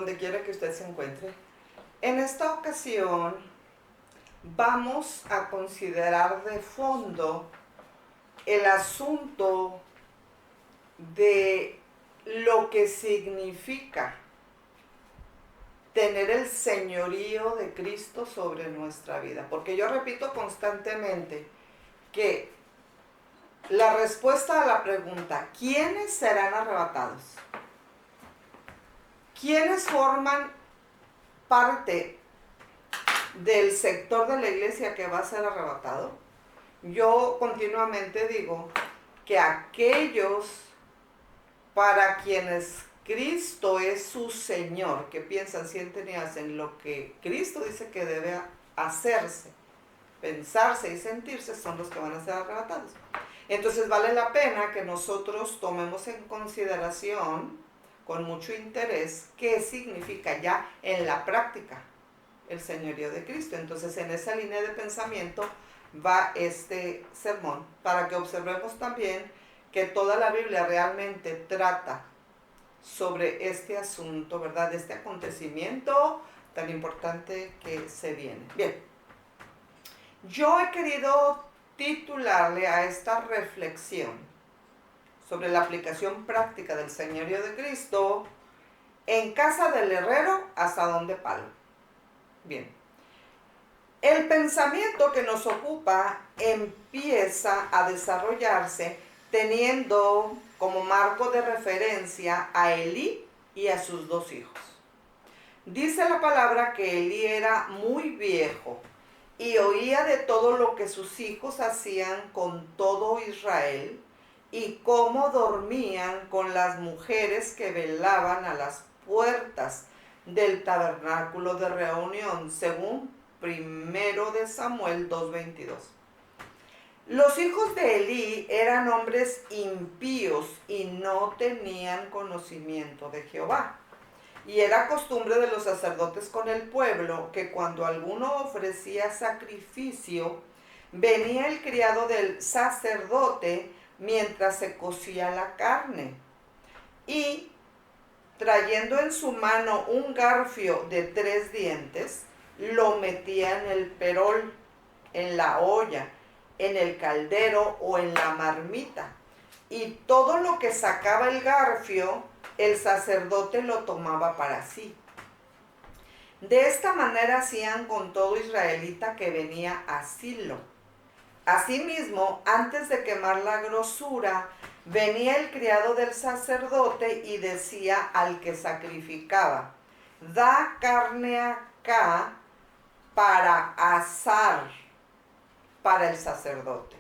donde quiera que usted se encuentre. En esta ocasión vamos a considerar de fondo el asunto de lo que significa tener el señorío de Cristo sobre nuestra vida. Porque yo repito constantemente que la respuesta a la pregunta, ¿quiénes serán arrebatados? ¿Quiénes forman parte del sector de la iglesia que va a ser arrebatado? Yo continuamente digo que aquellos para quienes Cristo es su Señor, que piensan, sienten y hacen lo que Cristo dice que debe hacerse, pensarse y sentirse, son los que van a ser arrebatados. Entonces vale la pena que nosotros tomemos en consideración con mucho interés qué significa ya en la práctica el señorío de Cristo. Entonces en esa línea de pensamiento va este sermón, para que observemos también que toda la Biblia realmente trata sobre este asunto, ¿verdad? De este acontecimiento tan importante que se viene. Bien, yo he querido titularle a esta reflexión sobre la aplicación práctica del señorío de Cristo: en casa del herrero, hasta donde palo. Bien, el pensamiento que nos ocupa empieza a desarrollarse teniendo como marco de referencia a Elí y a sus dos hijos. Dice la palabra que Elí era muy viejo y oía de todo lo que sus hijos hacían con todo Israel y cómo dormían con las mujeres que velaban a las puertas del tabernáculo de reunión, según 1 de Samuel 2:22. Los hijos de Elí eran hombres impíos y no tenían conocimiento de Jehová. Y era costumbre de los sacerdotes con el pueblo que cuando alguno ofrecía sacrificio, venía el criado del sacerdote mientras se cocía la carne, y trayendo en su mano un garfio de 3 dientes, lo metía en el perol, en la olla, en el caldero o en la marmita, y todo lo que sacaba el garfio, el sacerdote lo tomaba para sí. De esta manera hacían con todo israelita que venía a Silo. Asimismo, antes de quemar la grosura, venía el criado del sacerdote y decía al que sacrificaba: da carne acá para asar para el sacerdote,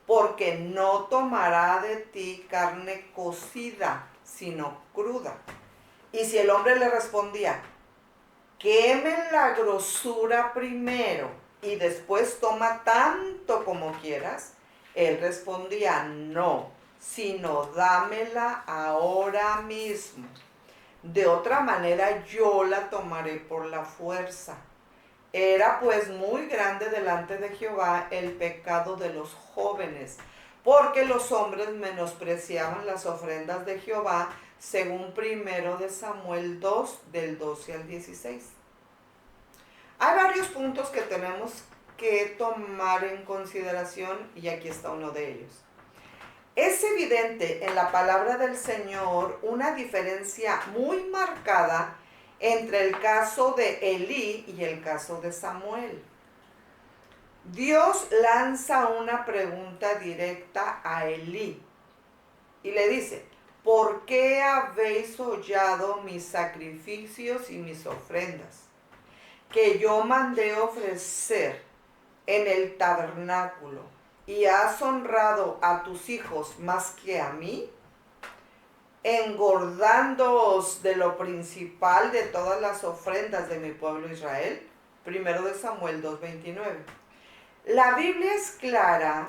porque no tomará de ti carne cocida, sino cruda. Y si el hombre le respondía: quemen la grosura primero y después toma tanto como quieras, él respondía: no, sino dámela ahora mismo. De otra manera yo la tomaré por la fuerza. Era pues muy grande delante de Jehová el pecado de los jóvenes, porque los hombres menospreciaban las ofrendas de Jehová, según 1 de Samuel 2, del 12 al 16. Hay varios puntos que tenemos que tomar en consideración y aquí está uno de ellos. Es evidente en la palabra del Señor una diferencia muy marcada entre el caso de Elí y el caso de Samuel. Dios lanza una pregunta directa a Elí y le dice: ¿por qué habéis hollado mis sacrificios y mis ofrendas, que yo mandé ofrecer en el tabernáculo, y has honrado a tus hijos más que a mí, engordándoos de lo principal de todas las ofrendas de mi pueblo Israel? 1 de Samuel 2:29. La Biblia es clara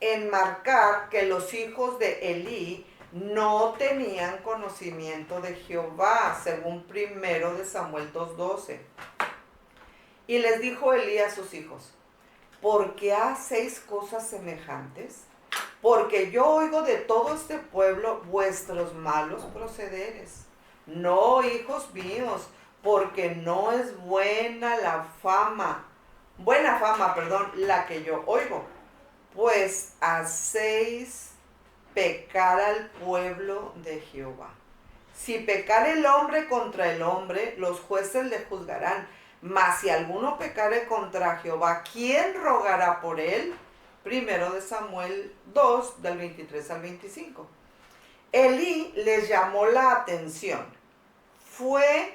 en marcar que los hijos de Elí no tenían conocimiento de Jehová, según 1 de Samuel 2:12. Y les dijo Elí a sus hijos: ¿por qué hacéis cosas semejantes? Porque yo oigo de todo este pueblo vuestros malos procederes. No, hijos míos, porque no es buena fama, perdón, la que yo oigo, pues hacéis pecar al pueblo de Jehová. Si pecar el hombre contra el hombre, los jueces le juzgarán. Mas si alguno pecare contra Jehová, ¿quién rogará por él? Primero de Samuel 2, del 23 al 25. Elí les llamó la atención. Fue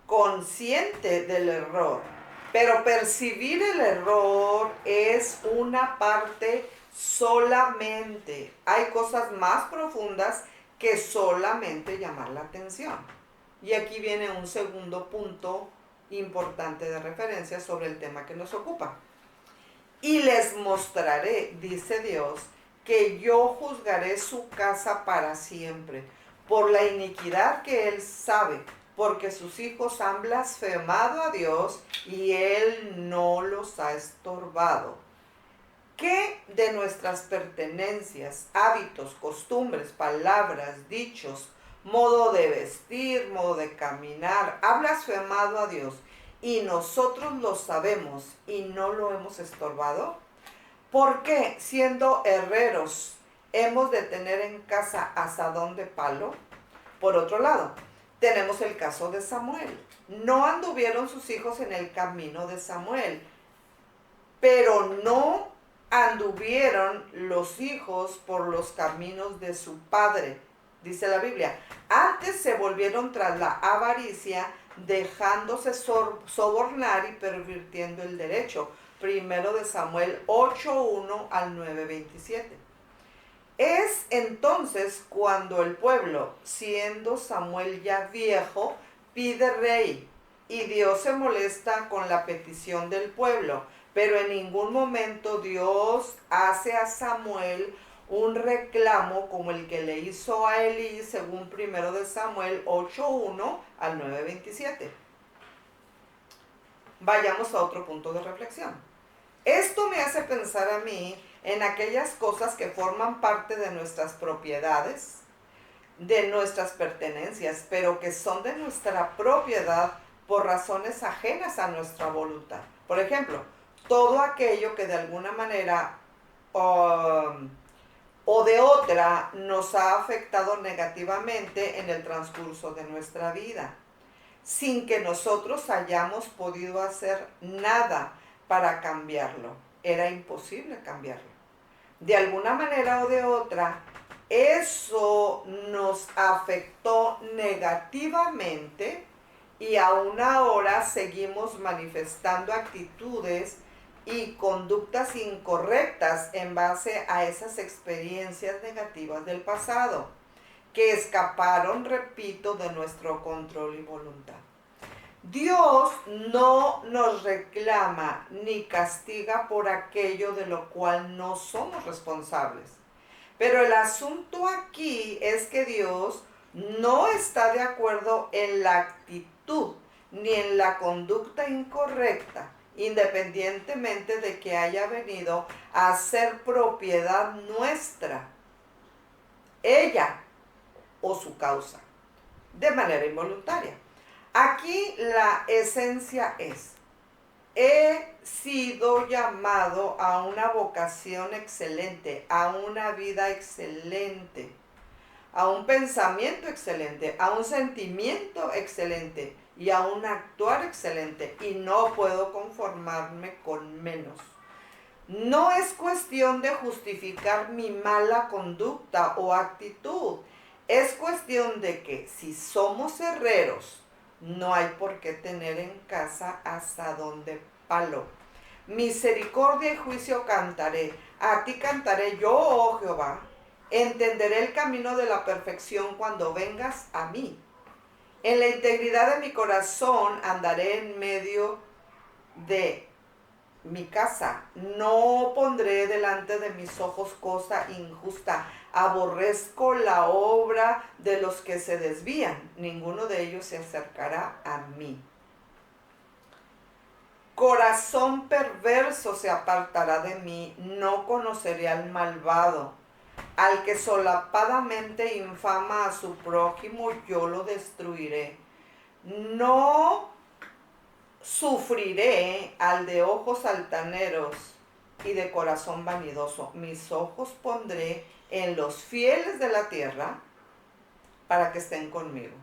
consciente del error, pero percibir el error es una parte solamente. Hay cosas más profundas que solamente llamar la atención. Y aquí viene un segundo punto importante de referencia sobre el tema que nos ocupa. Y les mostraré, dice Dios, que yo juzgaré su casa para siempre, por la iniquidad que él sabe, porque sus hijos han blasfemado a Dios y él no los ha estorbado. ¿Qué de nuestras pertenencias, hábitos, costumbres, palabras, dichos, modo de vestir, modo de caminar, ha blasfemado a Dios y nosotros lo sabemos y no lo hemos estorbado? ¿Por qué, siendo herreros, hemos de tener en casa asadón de palo? Por otro lado, tenemos el caso de Samuel. No anduvieron sus hijos en el camino de Samuel, pero no anduvieron los hijos por los caminos de su padre, dice la Biblia. Antes se volvieron tras la avaricia, dejándose sobornar y pervirtiendo el derecho. Primero de Samuel 8:1 al 9:27. Es entonces cuando el pueblo, siendo Samuel ya viejo, pide rey, y Dios se molesta con la petición del pueblo, pero en ningún momento Dios hace a Samuel un reclamo como el que le hizo a Elí, según primero de Samuel 8:1 al 9:27. Vayamos a otro punto de reflexión. Esto me hace pensar a mí en aquellas cosas que forman parte de nuestras propiedades, de nuestras pertenencias, pero que son de nuestra propiedad por razones ajenas a nuestra voluntad. Por ejemplo, todo aquello que de alguna manera o de otra nos ha afectado negativamente en el transcurso de nuestra vida, sin que nosotros hayamos podido hacer nada para cambiarlo. Era imposible cambiarlo. De alguna manera o de otra, eso nos afectó negativamente y aún ahora seguimos manifestando actitudes y conductas incorrectas en base a esas experiencias negativas del pasado, que escaparon, repito, de nuestro control y voluntad. Dios no nos reclama ni castiga por aquello de lo cual no somos responsables. Pero el asunto aquí es que Dios no está de acuerdo en la actitud ni en la conducta incorrecta, independientemente de que haya venido a ser propiedad nuestra, ella o su causa, de manera involuntaria. Aquí la esencia es: he sido llamado a una vocación excelente, a una vida excelente, a un pensamiento excelente, a un sentimiento excelente y a un actuar excelente, y no puedo conformarme con menos. No es cuestión de justificar mi mala conducta o actitud. Es cuestión de que si somos herreros, no hay por qué tener en casa asadón de palo. Misericordia y juicio cantaré. A ti cantaré yo, oh Jehová. Entenderé el camino de la perfección cuando vengas a mí. En la integridad de mi corazón andaré en medio de mi casa. No pondré delante de mis ojos cosa injusta. Aborrezco la obra de los que se desvían. Ninguno de ellos se acercará a mí. Corazón perverso se apartará de mí. No conoceré al malvado. Al que solapadamente infama a su prójimo, yo lo destruiré. No sufriré al de ojos altaneros y de corazón vanidoso. Mis ojos pondré en los fieles de la tierra para que estén conmigo.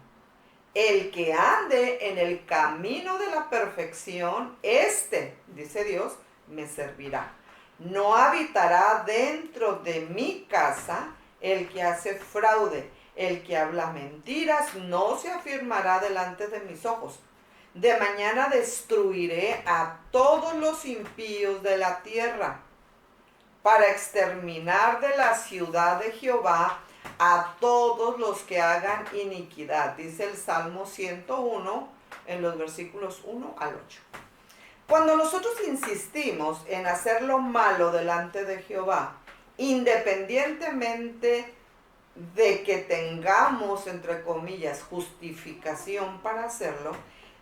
El que ande en el camino de la perfección, dice Dios, me servirá. No habitará dentro de mi casa el que hace fraude, el que habla mentiras, no se afirmará delante de mis ojos. De mañana destruiré a todos los impíos de la tierra, para exterminar de la ciudad de Jehová a todos los que hagan iniquidad. Dice el Salmo 101 en los versículos 1 al 8. Cuando nosotros insistimos en hacer lo malo delante de Jehová, independientemente de que tengamos, entre comillas, justificación para hacerlo,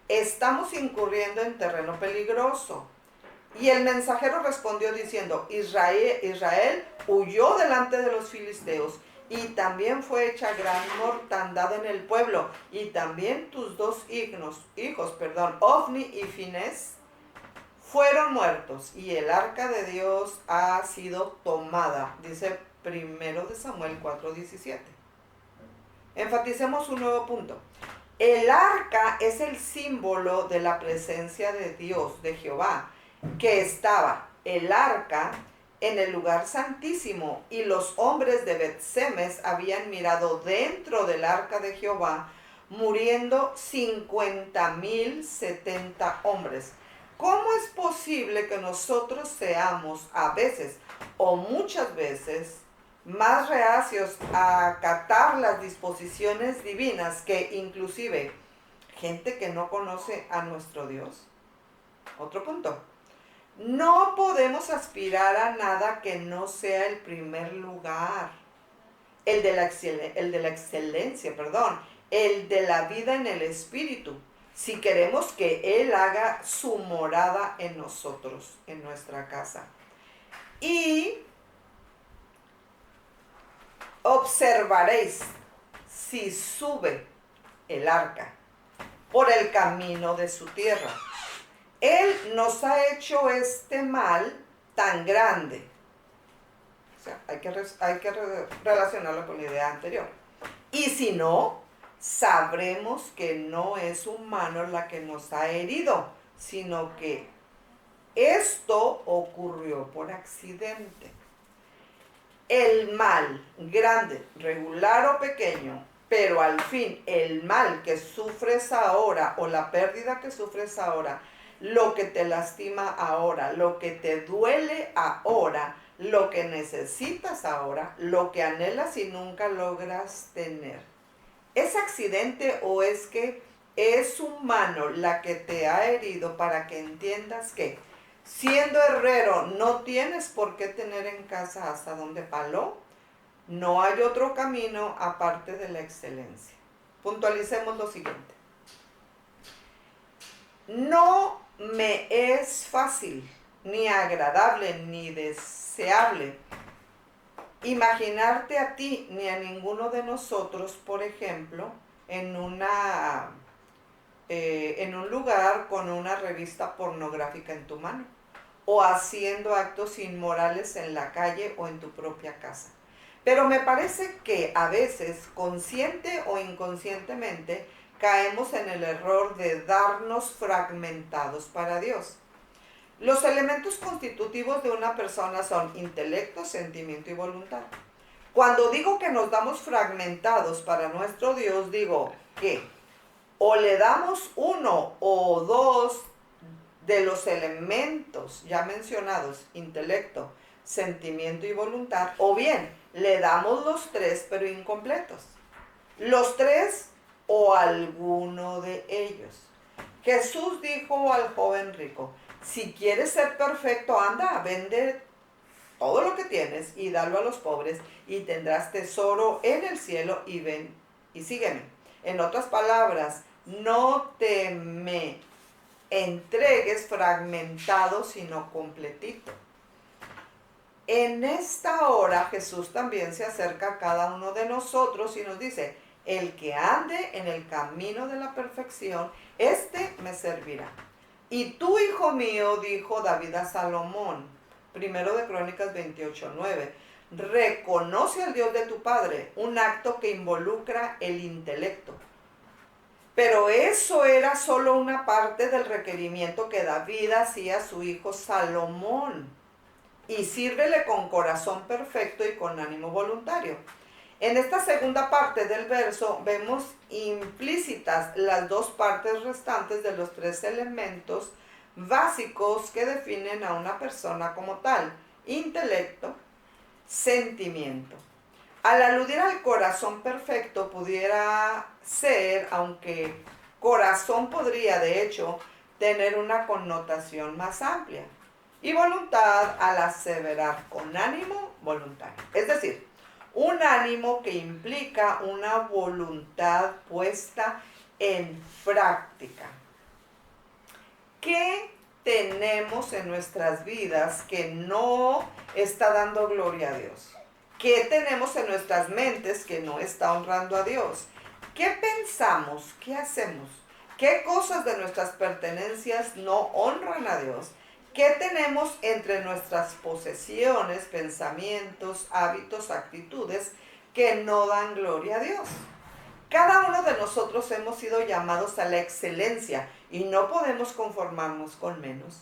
estamos incurriendo en terreno peligroso. Y el mensajero respondió diciendo, Israel huyó delante de los filisteos, y también fue hecha gran mortandad en el pueblo, y también tus dos hijos, Ofni y Finés, fueron muertos, y el arca de Dios ha sido tomada, dice 1 Samuel 4:17. Enfaticemos un nuevo punto. El arca es el símbolo de la presencia de Dios, de Jehová, que estaba el arca en el lugar santísimo, y los hombres de Bet-Semes habían mirado dentro del arca de Jehová, muriendo 50,070 hombres. ¿Cómo es posible que nosotros seamos a veces o muchas veces más reacios a acatar las disposiciones divinas que inclusive gente que no conoce a nuestro Dios? Otro punto. No podemos aspirar a nada que no sea el primer lugar, el de la excelencia, el de la vida en el Espíritu, si queremos que Él haga su morada en nosotros, en nuestra casa. Y observaréis si sube el arca por el camino de su tierra. Él nos ha hecho este mal tan grande. O sea, hay que relacionarlo con la idea anterior. Y si no, sabremos que no es humano la que nos ha herido, sino que esto ocurrió por accidente. El mal, grande, regular o pequeño, pero al fin el mal que sufres ahora o la pérdida que sufres ahora, lo que te lastima ahora, lo que te duele ahora, lo que necesitas ahora, lo que anhelas y nunca logras tener. ¿Es accidente o es que es humano la que te ha herido para que entiendas que siendo herrero no tienes por qué tener en casa hasta donde paló? No hay otro camino aparte de la excelencia. Puntualicemos lo siguiente. No me es fácil, ni agradable, ni deseable imaginarte a ti ni a ninguno de nosotros, por ejemplo, en un lugar con una revista pornográfica en tu mano, o haciendo actos inmorales en la calle o en tu propia casa. Pero me parece que a veces, consciente o inconscientemente, caemos en el error de darnos fragmentados para Dios. Los elementos constitutivos de una persona son intelecto, sentimiento y voluntad. Cuando digo que nos damos fragmentados para nuestro Dios, digo que o le damos uno o dos de los elementos ya mencionados, intelecto, sentimiento y voluntad, o bien le damos los tres pero incompletos. Los tres o alguno de ellos. Jesús dijo al joven rico, si quieres ser perfecto, anda, vende todo lo que tienes y dalo a los pobres y tendrás tesoro en el cielo, y ven y sígueme. En otras palabras, no te me entregues fragmentado, sino completito. en esta hora Jesús también se acerca a cada uno de nosotros y nos dice, el que ande en el camino de la perfección, este me servirá. Y tú, hijo mío, dijo David a Salomón, primero de Crónicas 28:9, reconoce al Dios de tu padre, un acto que involucra el intelecto. Pero eso era solo una parte del requerimiento que David hacía a su hijo Salomón. Y sírvele con corazón perfecto y con ánimo voluntario. En esta segunda parte del verso vemos implícitas las dos partes restantes de los tres elementos básicos que definen a una persona como tal: intelecto, sentimiento. Al aludir al corazón perfecto pudiera ser, aunque corazón podría de hecho tener una connotación más amplia, y voluntad al aseverar con ánimo voluntario. Es decir, un ánimo que implica una voluntad puesta en práctica. ¿Qué tenemos en nuestras vidas que no está dando gloria a Dios? ¿Qué tenemos en nuestras mentes que no está honrando a Dios? ¿Qué pensamos? ¿Qué hacemos? ¿Qué cosas de nuestras pertenencias no honran a Dios? ¿Qué tenemos entre nuestras posesiones, pensamientos, hábitos, actitudes que no dan gloria a Dios? Cada uno de nosotros hemos sido llamados a la excelencia y no podemos conformarnos con menos.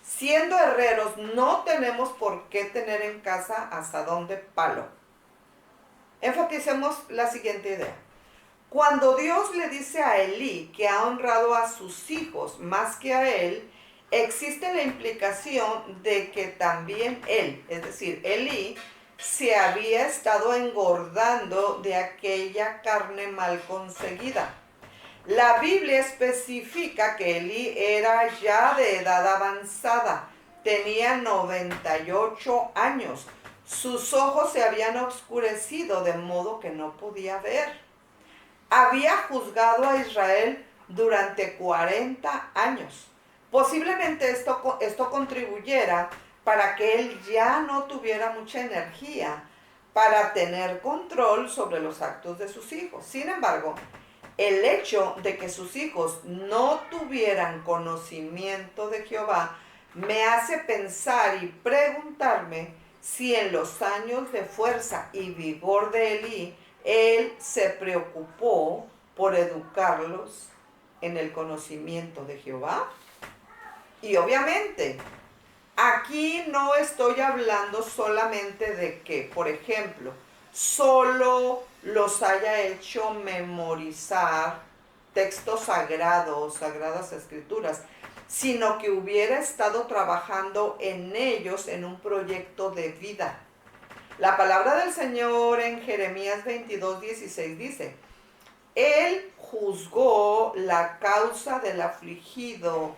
Siendo herreros, no tenemos por qué tener en casa asadón de palo. Enfaticemos la siguiente idea. Cuando Dios le dice a Elí que ha honrado a sus hijos más que a él, existe la implicación de que también él, es decir, Elí, se había estado engordando de aquella carne mal conseguida. La Biblia especifica que Elí era ya de edad avanzada, tenía 98 años. Sus ojos se habían oscurecido de modo que no podía ver. Había juzgado a Israel durante 40 años. Posiblemente esto contribuyera para que él ya no tuviera mucha energía para tener control sobre los actos de sus hijos. Sin embargo, el hecho de que sus hijos no tuvieran conocimiento de Jehová me hace pensar y preguntarme si en los años de fuerza y vigor de Elí, él se preocupó por educarlos en el conocimiento de Jehová. Y obviamente, aquí no estoy hablando solamente de que, por ejemplo, solo los haya hecho memorizar textos sagrados, sagradas escrituras, sino que hubiera estado trabajando en ellos en un proyecto de vida. La palabra del Señor en Jeremías 22:16 dice, Él juzgó la causa del afligido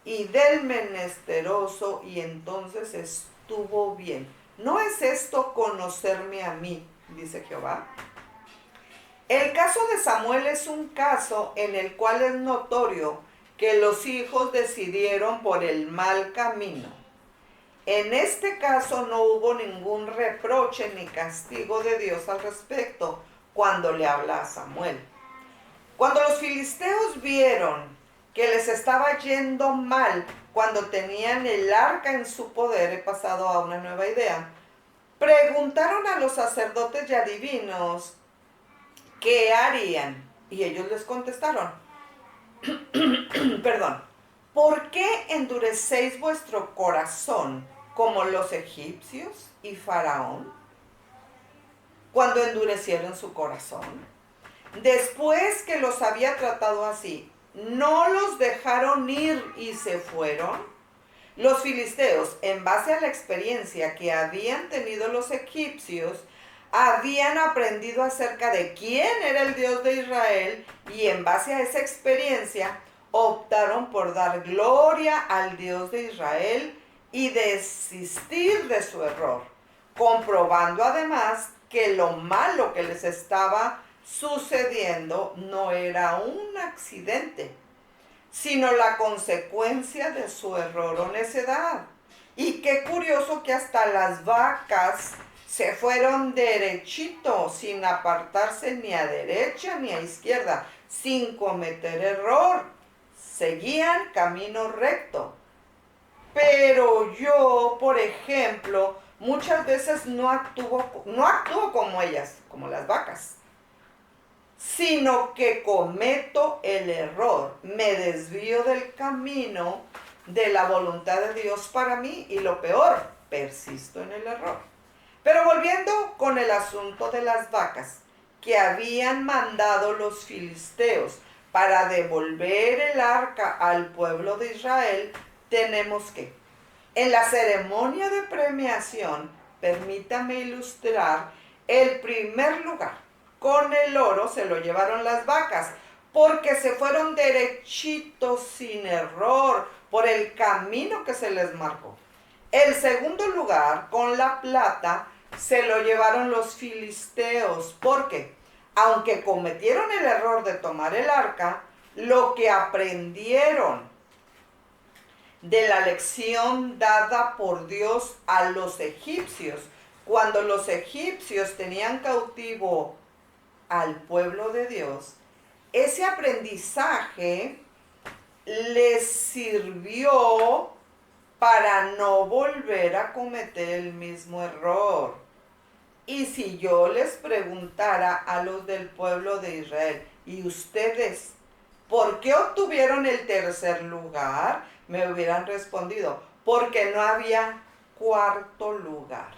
y del menesteroso, y entonces estuvo bien. ¿No es esto conocerme a mí?, dice Jehová. El caso de Samuel es un caso en el cual es notorio que los hijos decidieron por el mal camino. En este caso no hubo ningún reproche ni castigo de Dios al respecto cuando le habla a Samuel. Cuando los filisteos vieron que les estaba yendo mal cuando tenían el arca en su poder, he pasado a una nueva idea, preguntaron a los sacerdotes y adivinos qué harían. Y ellos les contestaron, perdón, ¿por qué endurecéis vuestro corazón como los egipcios y Faraón cuando endurecieron su corazón? Después que los había tratado así, ¿no los dejaron ir y se fueron? Los filisteos, en base a la experiencia que habían tenido los egipcios, habían aprendido acerca de quién era el Dios de Israel y en base a esa experiencia optaron por dar gloria al Dios de Israel y desistir de su error, comprobando además que lo malo que les estaba sucediendo no era un accidente, sino la consecuencia de su error o necedad. Y qué curioso que hasta las vacas se fueron derechito, sin apartarse ni a derecha ni a izquierda, sin cometer error. Seguían camino recto. Pero yo, por ejemplo, muchas veces no actúo como ellas, como las vacas, sino que cometo el error, me desvío del camino de la voluntad de Dios para mí y lo peor, persisto en el error. Pero volviendo con el asunto de las vacas que habían mandado los filisteos para devolver el arca al pueblo de Israel, tenemos que, en la ceremonia de premiación, permítame ilustrar, el primer lugar con el oro se lo llevaron las vacas, porque se fueron derechitos sin error por el camino que se les marcó. El segundo lugar con la plata se lo llevaron los filisteos, porque aunque cometieron el error de tomar el arca, lo que aprendieron de la lección dada por Dios a los egipcios, cuando los egipcios tenían cautivo al pueblo de Dios, ese aprendizaje les sirvió para no volver a cometer el mismo error. Y si yo les preguntara a los del pueblo de Israel, ¿y ustedes por qué obtuvieron el tercer lugar? Me hubieran respondido, porque no había cuarto lugar.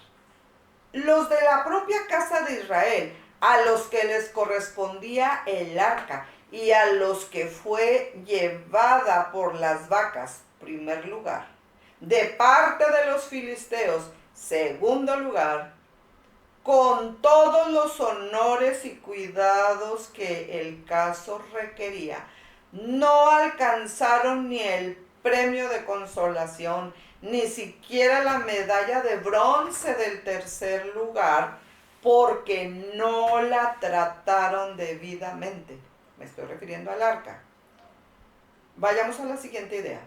Los de la propia casa de Israel, a los que les correspondía el arca y a los que fue llevada por las vacas, primer lugar. De parte de los filisteos, segundo lugar, con todos los honores y cuidados que el caso requería. No alcanzaron ni el premio de consolación, ni siquiera la medalla de bronce del tercer lugar, porque no la trataron debidamente. Me estoy refiriendo al arca. Vayamos a la siguiente idea.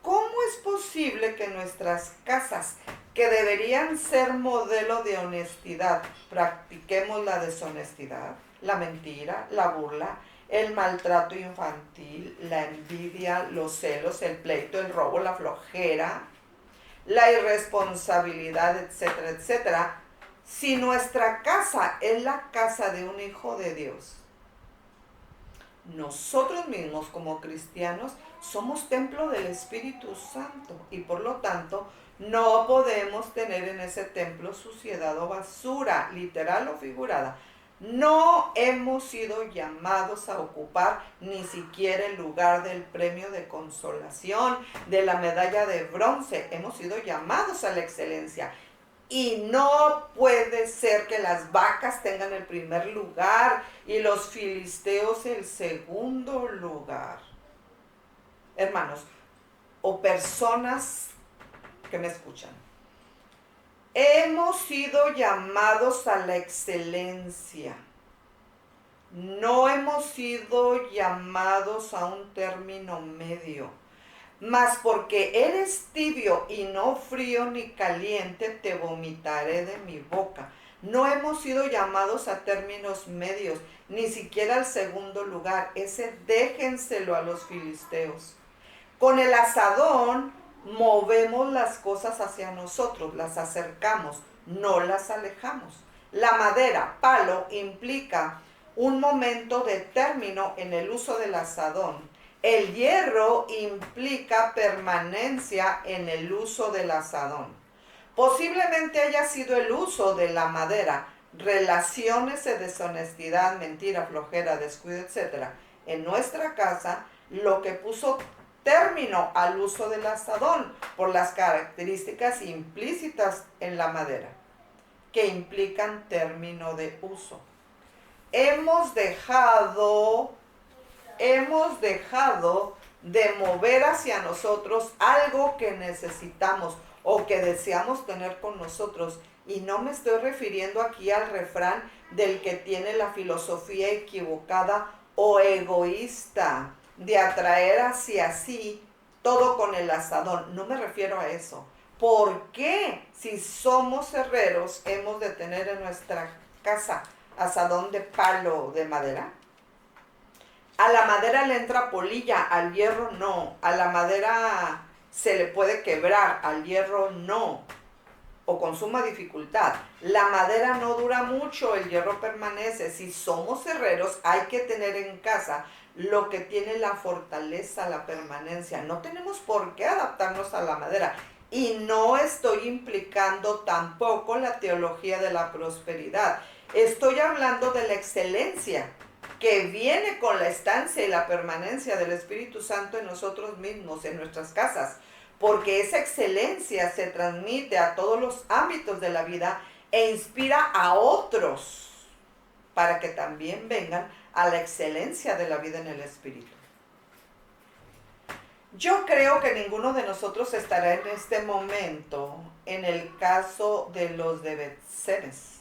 ¿Cómo es posible que nuestras casas, que deberían ser modelo de honestidad, practiquemos la deshonestidad, la mentira, la burla, el maltrato infantil, la envidia, los celos, el pleito, el robo, la flojera, la irresponsabilidad, etcétera, etcétera, si nuestra casa es la casa de un hijo de Dios? Nosotros mismos como cristianos somos templo del Espíritu Santo y por lo tanto no podemos tener en ese templo suciedad o basura, literal o figurada. No hemos sido llamados a ocupar ni siquiera el lugar del premio de consolación, de la medalla de bronce. Hemos sido llamados a la excelencia. Y no puede ser que las vacas tengan el primer lugar y los filisteos el segundo lugar. Hermanos o personas que me escuchan, hemos sido llamados a la excelencia. No hemos sido llamados a un término medio. Mas porque eres tibio y no frío ni caliente, te vomitaré de mi boca. No hemos sido llamados a términos medios, ni siquiera al segundo lugar. Ese déjenselo a los filisteos. Con el azadón movemos las cosas hacia nosotros, las acercamos, no las alejamos. La madera, palo, implica un momento de término en el uso del azadón. El hierro implica permanencia en el uso del azadón. Posiblemente haya sido el uso de la madera, relaciones de deshonestidad, mentira, flojera, descuido, etc. en nuestra casa, lo que puso término al uso del azadón por las características implícitas en la madera, que implican término de uso. Hemos dejado de mover hacia nosotros algo que necesitamos o que deseamos tener con nosotros. Y no me estoy refiriendo aquí al refrán del que tiene la filosofía equivocada o egoísta de atraer hacia sí todo con el azadón. No me refiero a eso, ¿Por qué si somos herreros hemos de tener en nuestra casa asadón de palo de madera? A la madera le entra polilla, al hierro no. A la madera se le puede quebrar, al hierro no. O con suma dificultad. La madera no dura mucho, el hierro permanece. Si somos herreros, hay que tener en casa lo que tiene la fortaleza, la permanencia. No tenemos por qué adaptarnos a la madera. Y no estoy implicando tampoco la teología de la prosperidad. Estoy hablando de la excelencia que viene con la estancia y la permanencia del Espíritu Santo en nosotros mismos, en nuestras casas. Porque esa excelencia se transmite a todos los ámbitos de la vida e inspira a otros para que también vengan a la excelencia de la vida en el Espíritu. Yo creo que ninguno de nosotros estará en este momento en el caso de los de Beth-Semes,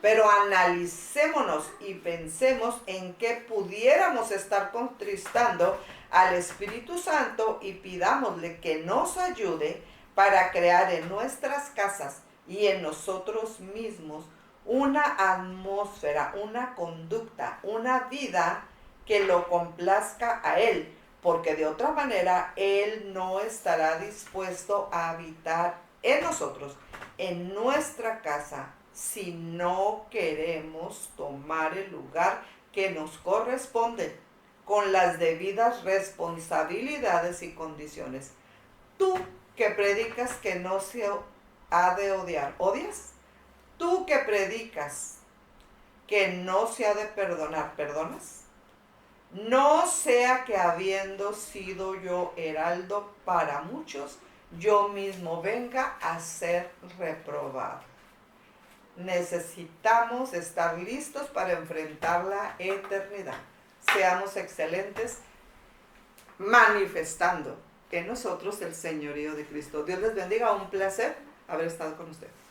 pero analicémonos y pensemos en qué pudiéramos estar contristando al Espíritu Santo y pidámosle que nos ayude para crear en nuestras casas y en nosotros mismos una atmósfera, una conducta, una vida que lo complazca a Él, porque de otra manera Él no estará dispuesto a habitar en nosotros, en nuestra casa, si no queremos tomar el lugar que nos corresponde con las debidas responsabilidades y condiciones. Tú que predicas que no se ha de odiar, ¿odias? Tú que predicas que no se ha de perdonar, ¿perdonas? No sea que habiendo sido yo heraldo para muchos, yo mismo venga a ser reprobado. Necesitamos estar listos para enfrentar la eternidad. Seamos excelentes manifestando en nosotros el señorío de Cristo. Dios les bendiga, un placer haber estado con ustedes.